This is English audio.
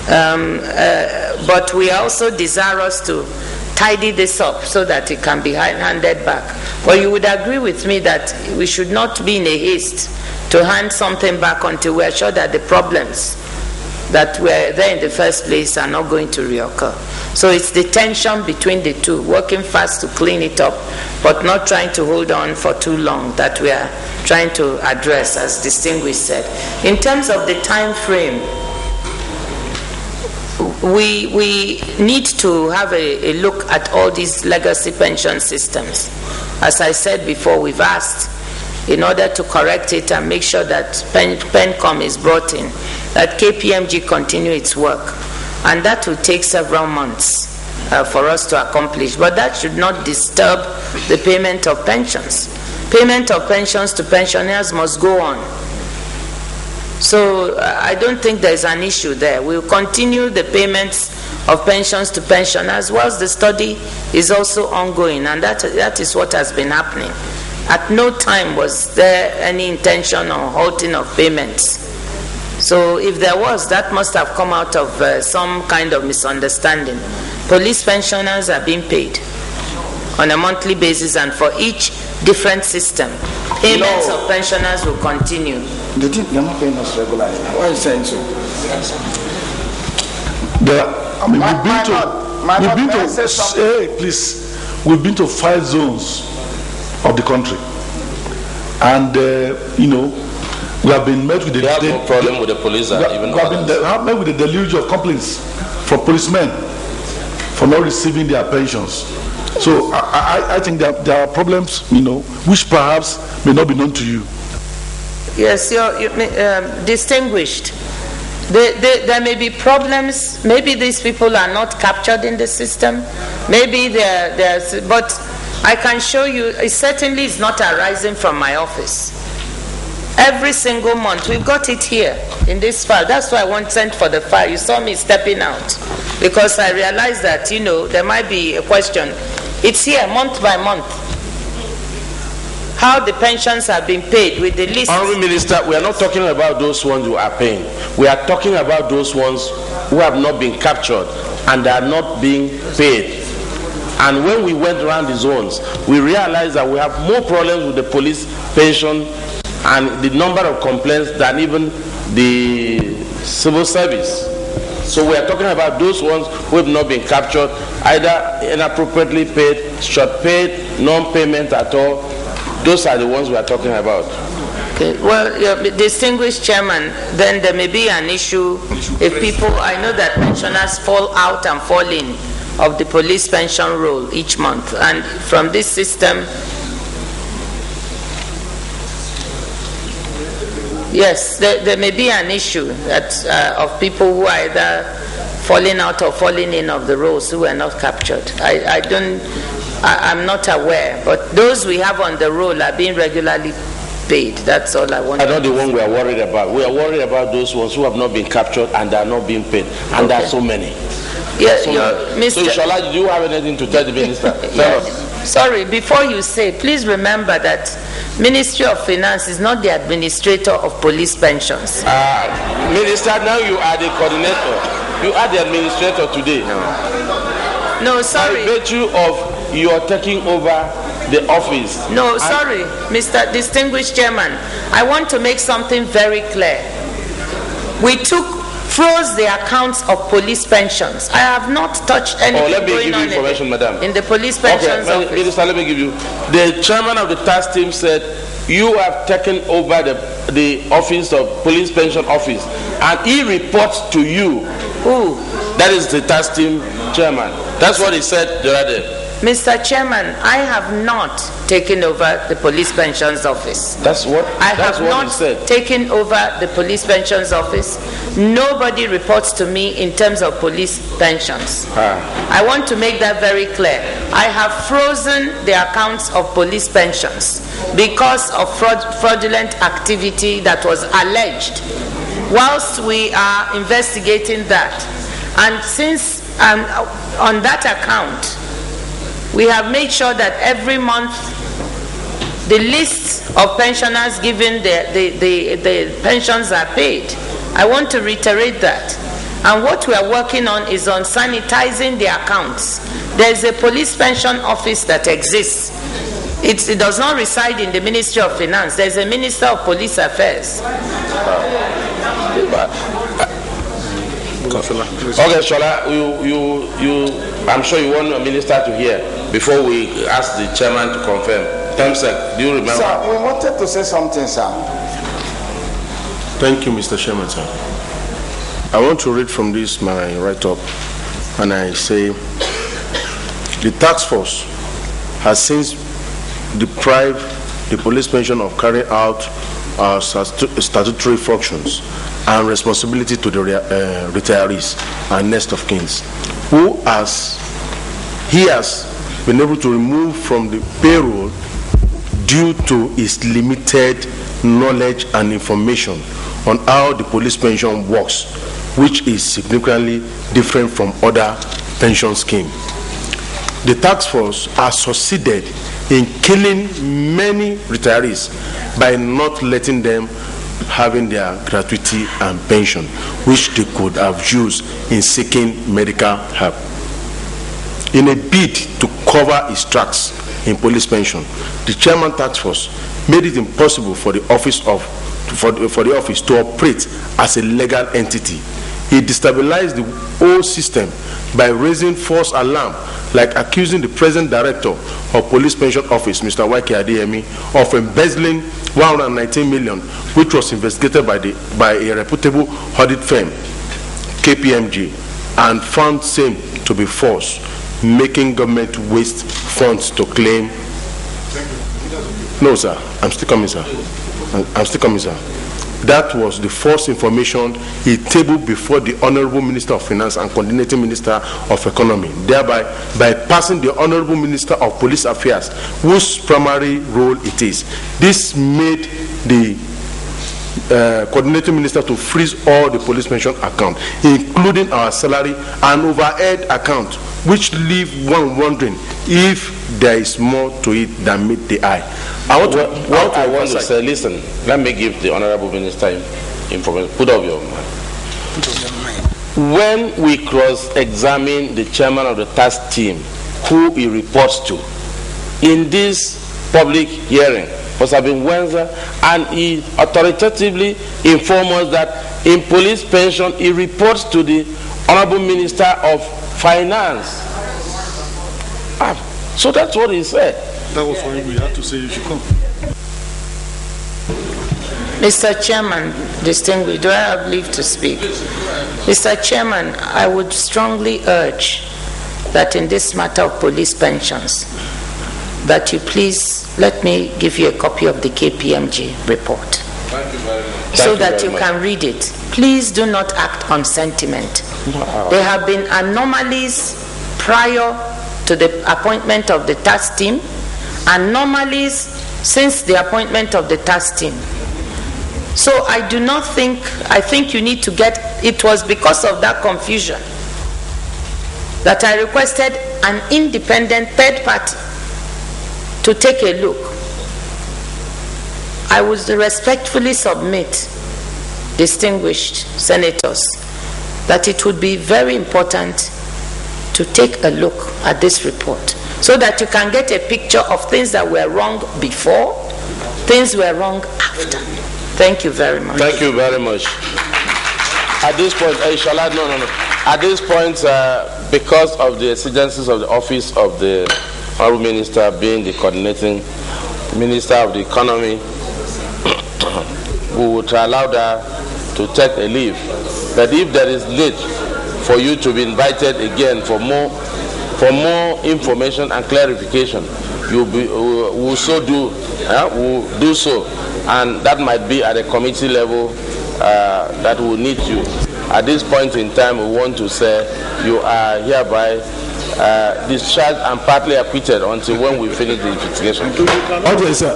But we are also desirous to tidy this up so that it can be handed back. But you would agree with me that we should not be in a haste to hand something back until we are sure that the problems that were there in the first place are not going to reoccur. So it's the tension between the two, working fast to clean it up, but not trying to hold on for too long, that we are trying to address, as Distinguished said. In terms of the time frame, we need to have a look at all these legacy pension systems. As I said before, we've asked, in order to correct it and make sure that PENCOM is brought in, that KPMG continue its work. And that will take several months for us to accomplish. But that should not disturb the payment of pensions. Payment of pensions to pensioners must go on. So I don't think there's an issue there. We'll continue the payments of pensions to pensioners whilst the study is also ongoing. And that is what has been happening. At no time was there any intention or halting of payments. So if there was, that must have come out of some kind of misunderstanding. Police pensioners are being paid on a monthly basis, and for each different system, payments of pensioners will continue. They're not paying us regularly. Why are you saying so? We've been to 5 zones of the country, and we have been met with no problem with the police. We have met with the deluge of complaints from policemen for not receiving their pensions. So I think that there are problems, which perhaps may not be known to you. Yes, you're Distinguished. There may be problems. Maybe these people are not captured in the system. Maybe there's, but I can show you, it certainly is not arising from my office. Every single month, we've got it here in this file. That's why I sent for the file. You saw me stepping out because I realized that, there might be a question. It's here month by month. How the pensions have been paid with the list. Honorable Minister, we are not talking about those ones you are paying. We are talking about those ones who have not been captured and are not being paid. And when we went around the zones, we realized that we have more problems with the police pension and the number of complaints than even the civil service. So we are talking about those ones who have not been captured, either inappropriately paid, short paid, non-payment at all. Those are the ones we are talking about. Okay. Well, Distinguished Chairman, then there may be an issue if people, I know that pensioners fall out and fall in of the police pension roll each month, and from this system, yes, there may be an issue that of people who are either falling out or falling in of the rolls who were not captured. I'm not aware, but those we have on the roll are being regularly paid. That's all I want. I know the one we are worried about. We are worried about those ones who have not been captured and they are not being paid, and there are so many. Yeah, so Inshallah, do you have anything to tell the minister? Sorry, before you say, please remember that Ministry of Finance is not the administrator of police pensions. Minister, now you are the coordinator. You are the administrator today. No, sorry. By virtue of you are taking over the office. No, sorry, Mr. Distinguished Chairman. I want to make something very clear. We froze the accounts of police pensions. I have not touched anything. Let me give you information, madam. In the police pensions office. Minister, let me give you. The chairman of the task team said you have taken over the office of police pension office, and he reports to you. Who? That is the task team chairman. That's what he said the other day. Mr. Chairman, I have not taken over the police pensions office. That's what he said. Taken over the police pensions office. Nobody reports to me in terms of police pensions. I want to make that very clear. I have frozen the accounts of police pensions because of fraudulent activity that was alleged. Whilst we are investigating that, and since on that account, we have made sure that every month the list of pensioners given the pensions are paid. I want to reiterate that. And what we are working on is on sanitizing the accounts. There is a police pension office that exists. It does not reside in the Ministry of Finance. There is a Minister of Police Affairs. Okay, Shola, I'm sure you want a minister to hear before we ask the chairman to confirm. Temsek, do you remember? Sir, we wanted to say something, sir. Thank you, Mr. Chairman, sir. I want to read from this, my write-up, and I say, the task force has since deprived the police pension of carrying out our statutory functions and responsibility to the retirees and next of kin, who he has been able to remove from the payroll due to his limited knowledge and information on how the police pension works, which is significantly different from other pension schemes. The task force has succeeded in killing many retirees by not letting them having their gratuity and pension, which they could have used in seeking medical help. In a bid to cover his tracks in police pension, the chairman task force made it impossible for the office to operate as a legal entity. He destabilized the whole system by raising false alarm, like accusing the present director of Police Pension Office, Mr. YK Adeyemi, of embezzling 119 million, which was investigated by a reputable audit firm, KPMG, and found same to be false, making government waste funds to claim. No, sir. I'm still coming, sir. That was the false information he tabled before the Honorable Minister of Finance and Coordinating Minister of Economy, thereby bypassing the Honorable Minister of Police Affairs, whose primary role it is. This made the Coordinating Minister to freeze all the police pension accounts, including our salary and overhead account, which leave one wondering if there is more to it than meet the eye. What I want to say, listen, let me give the Honorable Minister information. Put up your mind. When we cross-examine the chairman of the task team, who he reports to, in this public hearing, must have been Wednesday, and he authoritatively informed us that in police pension, he reports to the Honorable Minister of Finance. So that's what he said. That was why we had to say you should come. Mr. Chairman, distinguished, do I have leave to speak? Mr. Chairman, I would strongly urge that in this matter of police pensions, that you please let me give you a copy of the KPMG report. Thank you very much. So that you can read it. Please do not act on sentiment. Wow. There have been anomalies prior to the appointment of the task team, anomalies since the appointment of the task team. So I think you need to it was because of that confusion that I requested an independent third party to take a look. I would respectfully submit, distinguished senators, that it would be very important to take a look at this report so that you can get a picture of things that were wrong before, things were wrong after. Thank you very much. Thank you very much. At this point, no. At this point, because of the exigencies of the office of the Honorable Minister being the coordinating Minister of the Economy, we would allow her to take a leave. But if there is need for you to be invited again for more information and clarification, we'll do so, and that might be at a committee level that will need you. At this point in time, we want to say you are hereby discharged and partly acquitted until when we finish the investigation. Okay, sir.